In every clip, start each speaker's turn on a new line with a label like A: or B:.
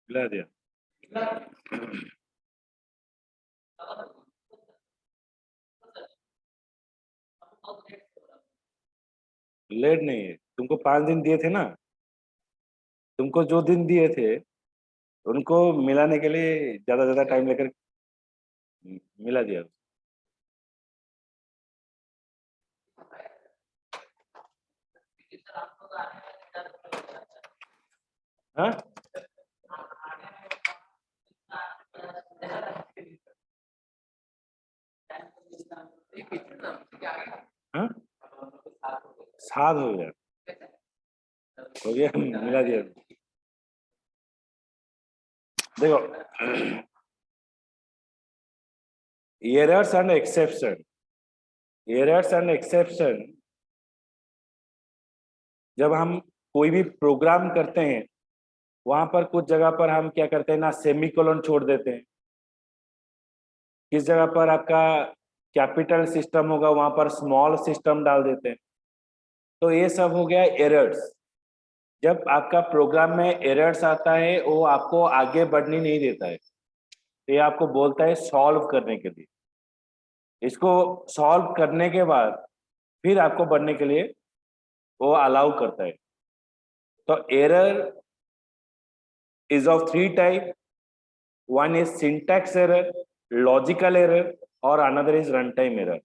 A: मिला दिया। लेट नहीं है, तुमको 5 दिन दिए थे ना, तुमको जो दिन दिए थे उनको मिलाने के लिए ज्यादा टाइम लेकर मिला दिया। हाँ हाँ, 7 हो गया मिला दिया। देखो, errors and exception, errors and exception जब हम कोई भी प्रोग्राम करते हैं वहां पर कुछ जगह पर हम क्या करते हैं ना, सेमीकोलन छोड़ देते हैं। किस जगह पर आपका कैपिटल सिस्टम होगा वहां पर स्मॉल सिस्टम डाल देते हैं। तो ये सब हो गया एरर्स। जब आपका प्रोग्राम में एरर्स आता है वो आपको आगे बढ़ने नहीं देता है, तो ये आपको बोलता है सॉल्व करने के लिए। इसको सॉल्व करने के बाद फिर आपको बढ़ने के लिए वो अलाउ करता है। तो error is of 3 types. One is syntax error, logical error, और another is runtime error.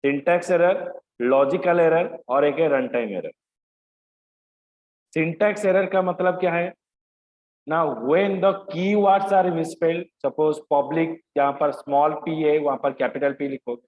A: Syntax error, logical error और एक है runtime error. Syntax error का मतलब क्या है ना, when the keywords are misspelled, suppose public जहाँ पर small p है वहां पर capital P लिखो,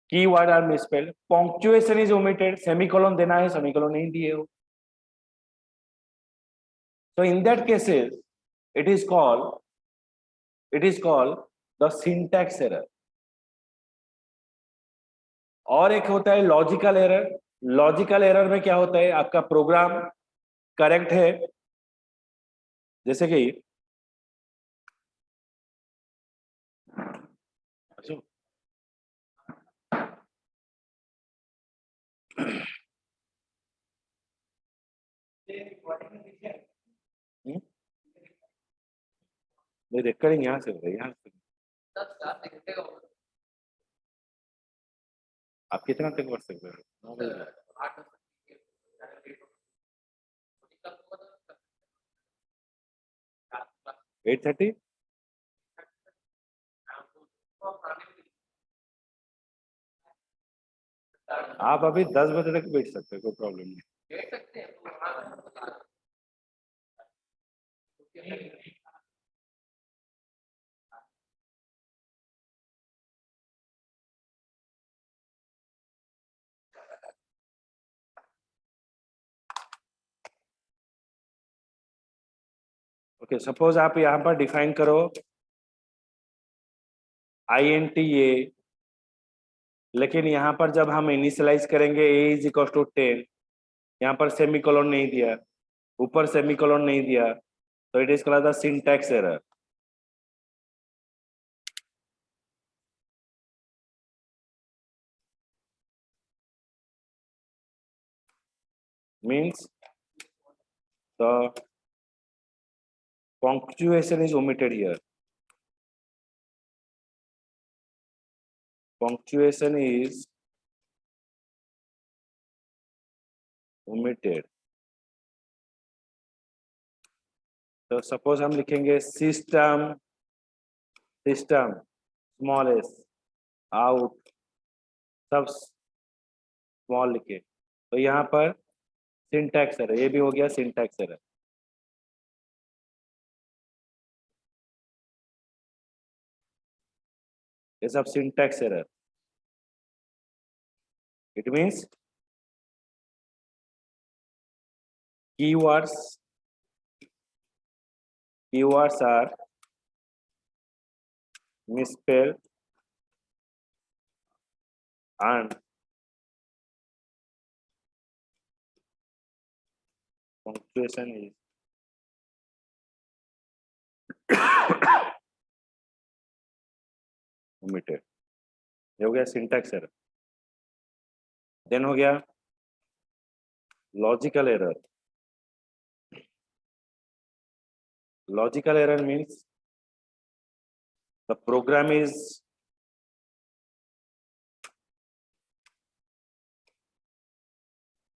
A: keyword are misspelled, punctuation is omitted, semicolon देना है semicolon नहीं दिए हो, so in that cases it is called the syntax error. और एक होता है लॉजिकल एरर। लॉजिकल एरर में क्या होता है, आपका प्रोग्राम करेक्ट है, जैसे कि रिकॉर्डिंग यहाँ से हो रही है, यहाँ से। आप कितना तक कर सकते हो? 8:30। आप अभी 10 बजे तक बैठ सकते हो, कोई प्रॉब्लम नहीं। ओके, सपोज आप यहाँ पर डिफाइन करो INTA, लेकिन यहाँ पर जब हम इनिशियलाइज करेंगे a इज इक्वल टू 10, यहाँ पर सेमीकोलन नहीं दिया, ऊपर सेमीकोलन नहीं दिया, तो it is called the syntax error. Means the punctuation is omitted here. Punctuation is omitted. तो सपोज हम लिखेंगे सिस्टम स्मॉल एस, आउट सब स्मॉल लिखे, तो यहाँ पर सिंटैक्स एरर, ये भी हो गया सिंटैक्स एरर। ये सब syntax error. It means keywords are misspelled and punctuation is omitted. ये हो गया सिंटैक्स एरर. देन हो गया logical error. Logical error means the program is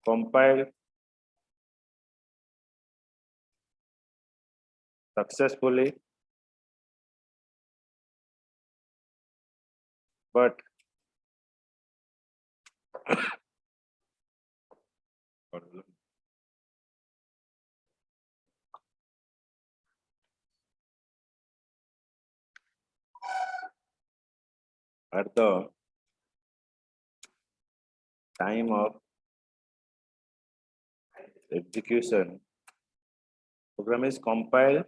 A: compiled successfully but at the time of execution, program is compiled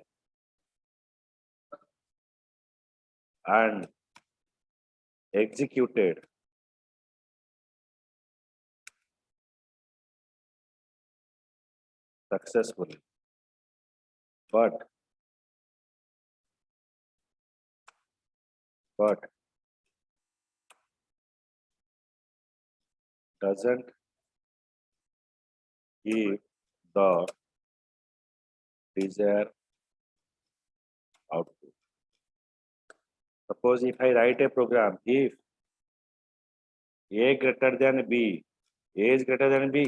A: and executed successfully, but doesn't give the desired output. Suppose if I write a program, if a greater than b, a is greater than b,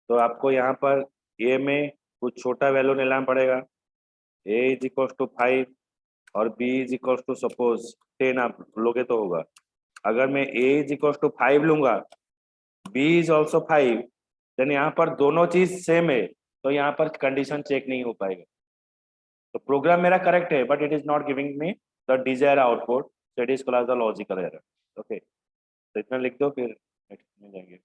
A: तो आपको यहाँ पर a में कुछ छोटा value लेना पड़ेगा. a is equal to 5 और b is equal to suppose 10 आप लोगे तो होगा. अगर मैं a इज इक्वल टू 5 लूंगा, b इज ऑल्सो 5, देन यहाँ पर दोनों चीज सेम है, तो यहाँ पर कंडीशन चेक नहीं हो पाएगा. तो प्रोग्राम मेरा करेक्ट है but it is not giving me the desired output, so it is called the logical error. Okay, तो इतना लिख दो, फिर नेक्स्ट में जाएंगे.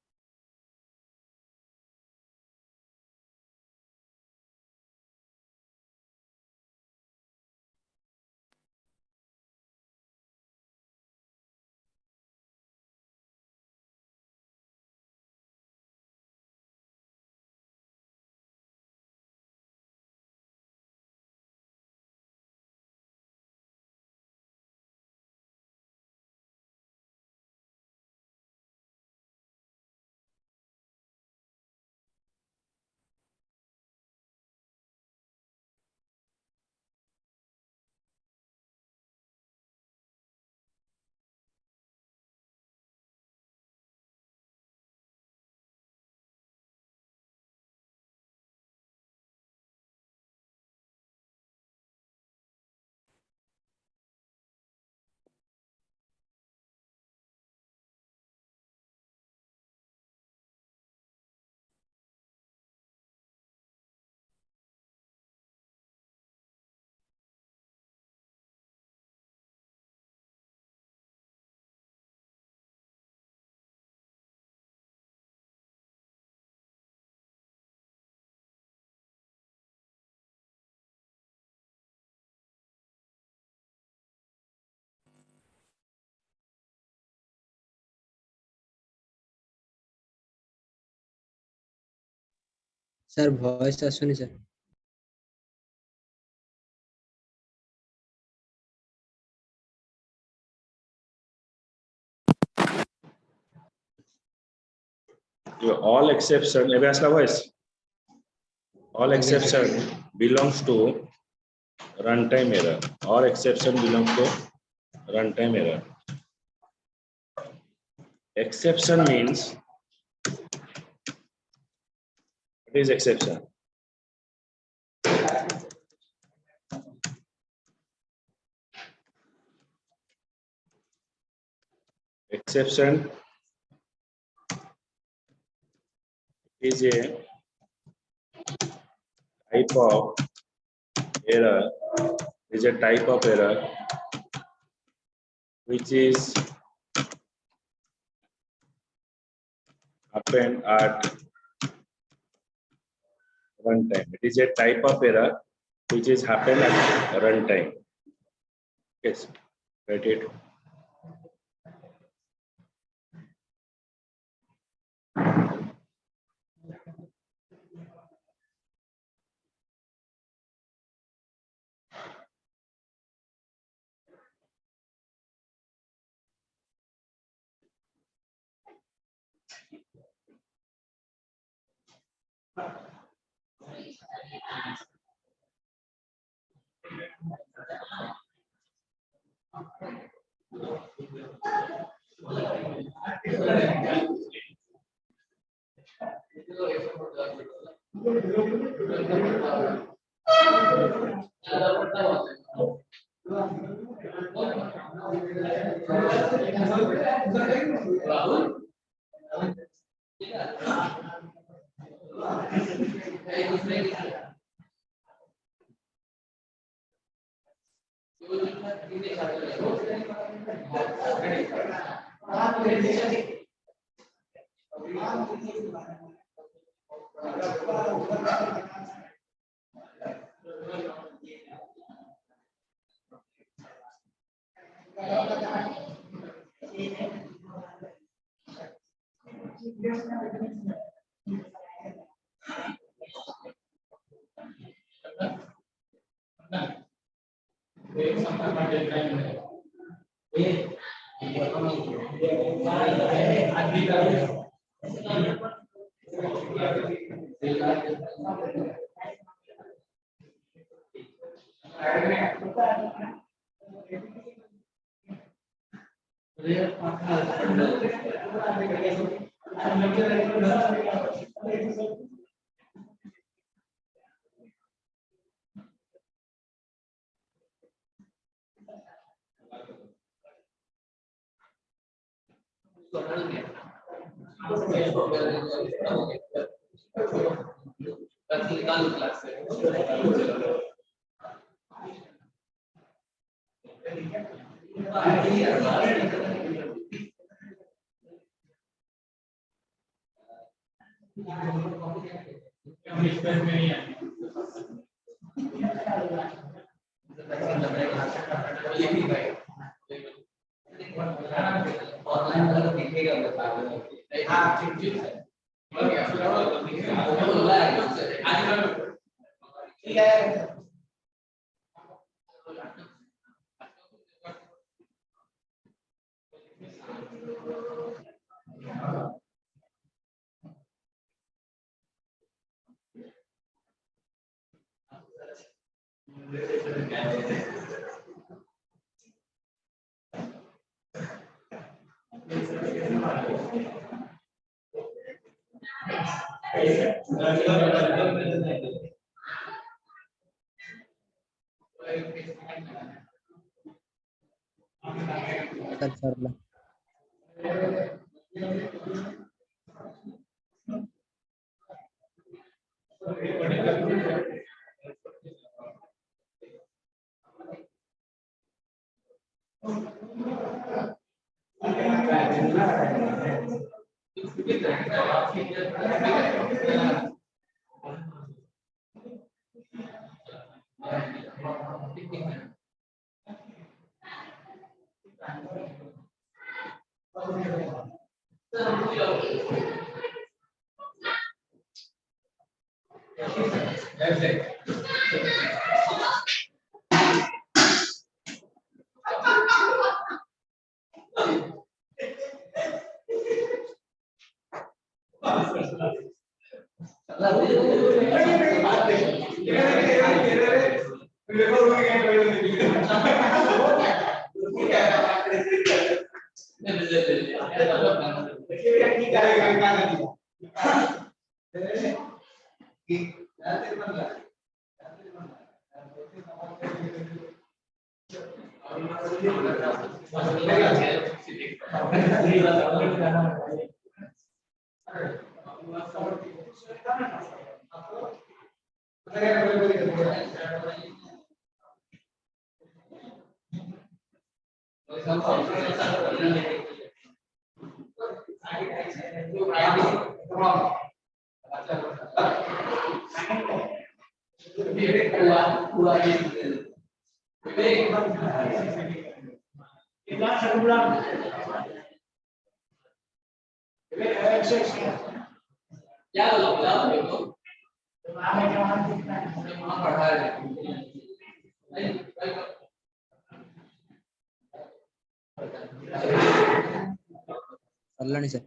B: सर वॉइस आसुनी सर.
A: All exception, ଏବେ ଆସିଲା voice? All exception belongs to runtime error. All exception belongs to runtime error. Exception means, what is exception? Exception is a type of error, is a type of error which is happen at runtime. It is a type of error which is happen at runtime. Yes, write it.
B: Sir formula नहीं sir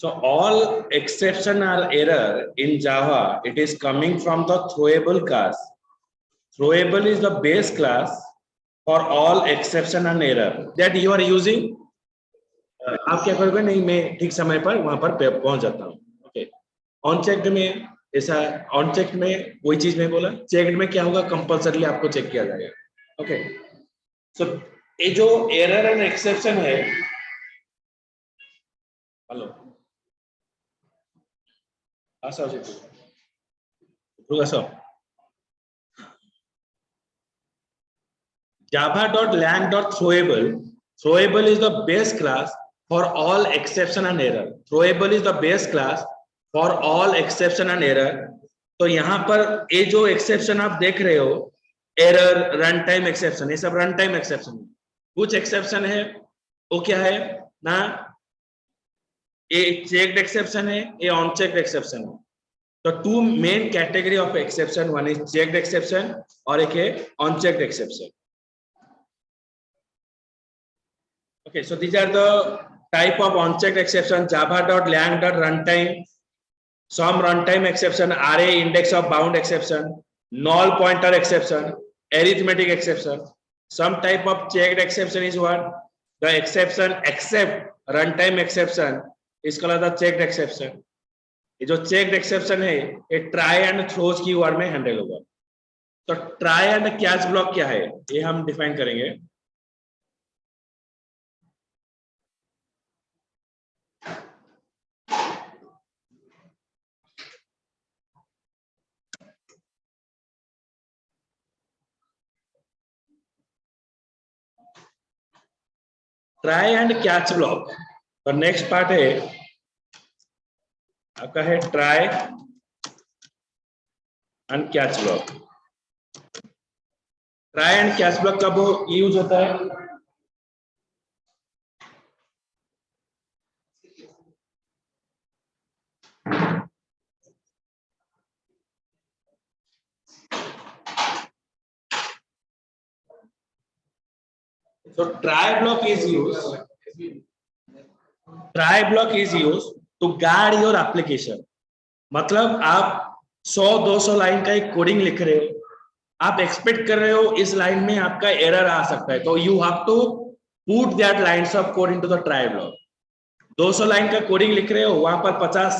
A: So all exception or error in Java, it is coming from the throwable class. Throwable is the base class for all exception and error that you are using. आप क्या करोगे, नहीं मैं ठीक समय पर वहां पर पहुंच जाता हूँ. ओके, ऑन चेक्ड में ऐसा, ऑन चेक में वही चीज मैं बोला, चेक्ड में क्या होगा, कंपल्सरी आपको चेक किया जाएगा. ओके, सो ये जो एरर एंड एक्सेप्शन है, hello Asha java.lang.throwable. Throwable is the base class for all exception and error. Throwable is the base class for all exception and error. तो यहाँ पर ये जो एक्सेप्शन आप देख रहे हो, एरर, रन टाइम एक्सेप्शन, ये सब रन टाइम एक्सेप्शन है. कुछ एक्सेप्शन है वो क्या है ना, ये चेक्ड एक्सेप्शन है, ये अनचेक्ड एक्सेप्शन है. तो two main category of exception, one is checked exception और एक है unchecked exception. Okay, so these are the type of unchecked exception. Java.lang.runtime, some runtime exception, array index of bound exception, null pointer exception, arithmetic exception. Some type of checked exception is what? The exception except runtime exception is called the checked exception. ये जो checked exception है, ये try and throws की word में handle होगा. तो try and catch block क्या है, ये हम डिफाइन करेंगे. Try and catch block. तो नेक्स्ट पार्ट है आपका है try and catch block. Try and catch block कब यूज होता है, so try block is used to guard your application. मतलब आप 100-200 लाइन का एक कोडिंग लिख रहे हो, आप एक्सपेक्ट कर रहे हो इस लाइन में आपका एरर आ सकता है, तो you have to put that lines of code into the try block. 200 line का कोडिंग लिख रहे हो, वहां पर 50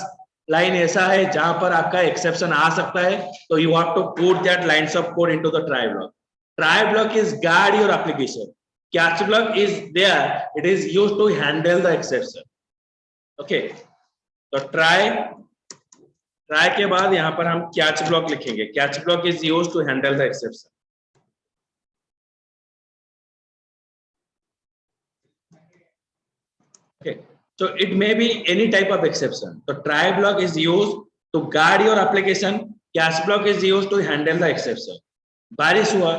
A: लाइन ऐसा है जहां पर आपका एक्सेप्शन आ सकता है, तो you have to put that lines of code into the try block. Try block is guard your application. Catch block is there, it is used to handle the exception. Okay, तो try के बाद यहाँ पर हम catch block लिखेंगे. Catch block is used to handle the exception. Okay, so it may be any type of exception. So try block is used to guard your application. Catch block is used to handle the exception. बारिश हुआ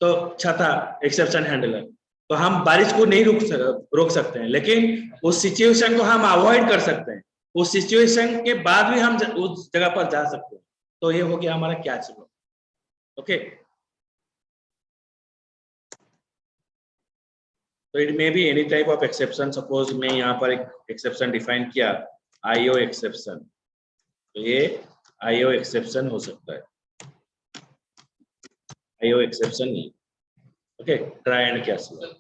A: तो छता exception handler, तो हम बारिश को नहीं रोक सकते हैं, लेकिन उस सिचुएशन को हम अवॉइड कर सकते हैं. उस सिचुएशन के बाद भी हम उस जगह पर जा सकते हैं. तो ये हो गया हमारा कैच ब्लॉक. ओके, तो it may be any type of exception. Suppose मैं यहाँ पर एक एक्सेप्शन डिफाइन किया, आईओ एक्सेप्शन, तो ये आईओ एक्सेप्शन हो सकता है. आईओ एक्सेप्शन नहीं, Okay, try and catch block.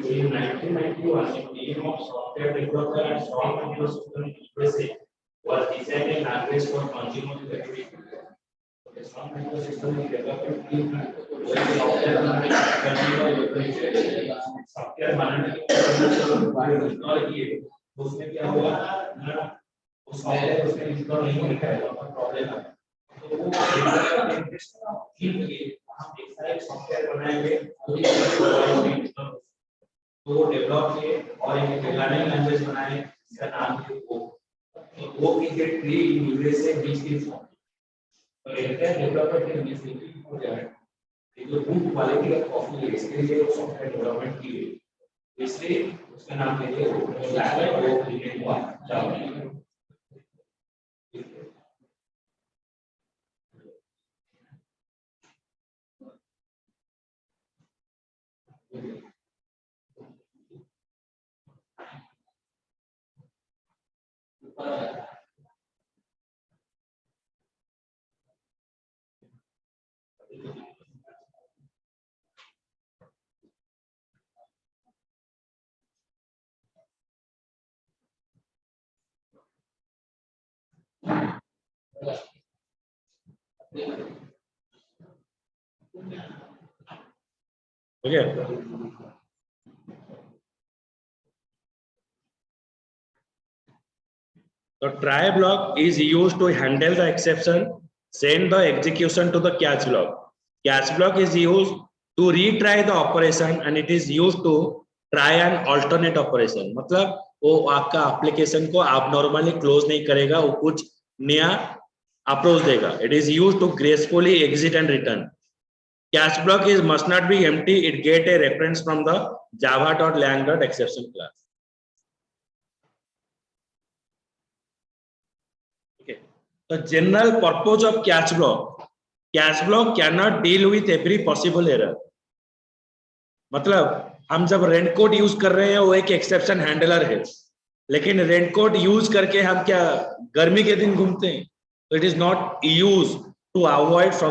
C: In 1991, a team of software developer and strong computer system USA was designed a language for consumer electronics. A strong computer system development team was consumer electronics. Software बनाने के technology है, उसमें क्या हुआ ना, उस software उसमें install नहीं हो पाया, प्रॉब्लम है। तो वो टीम के हम एक साइड सॉफ्टवेयर बनाएंगे तो वो डेवलप किए और एक प्रोग्रामिंग लैंग्वेज बनाए जिसका नाम है वो की के ट्री यूएसए बीच की फॉर्म तो एक डेवलपर के लिए सिंपल हो जाए ये जो गुड क्वालिटी का कॉफी है इसके लिए वो सॉफ्टवेयर डेवलपमेंट की है इसलिए उसका नाम है वो लैंग्वेज वो क्रिएट हुआ जावा
A: Okay. The try block is used to handle the exception, send the execution to the catch block. Catch block is used to retry the operation and it is used to try an alternate operation. मतलब वो आपका application को आप normally close नहीं करेगा, वो कुछ नया अप्रोच देगा. It is used to gracefully exit and return. Catch block is must not be empty. It get a reference from the java.lang.exception class. Okay. The general purpose of catch block cannot deal with every possible error. मतलब हम जब rent code use कर रहे हैं वो एक exception handler है, लेकिन रेंट कोड यूज करके हम क्या गर्मी के दिन घूमते हैं, तो it is not use to avoid from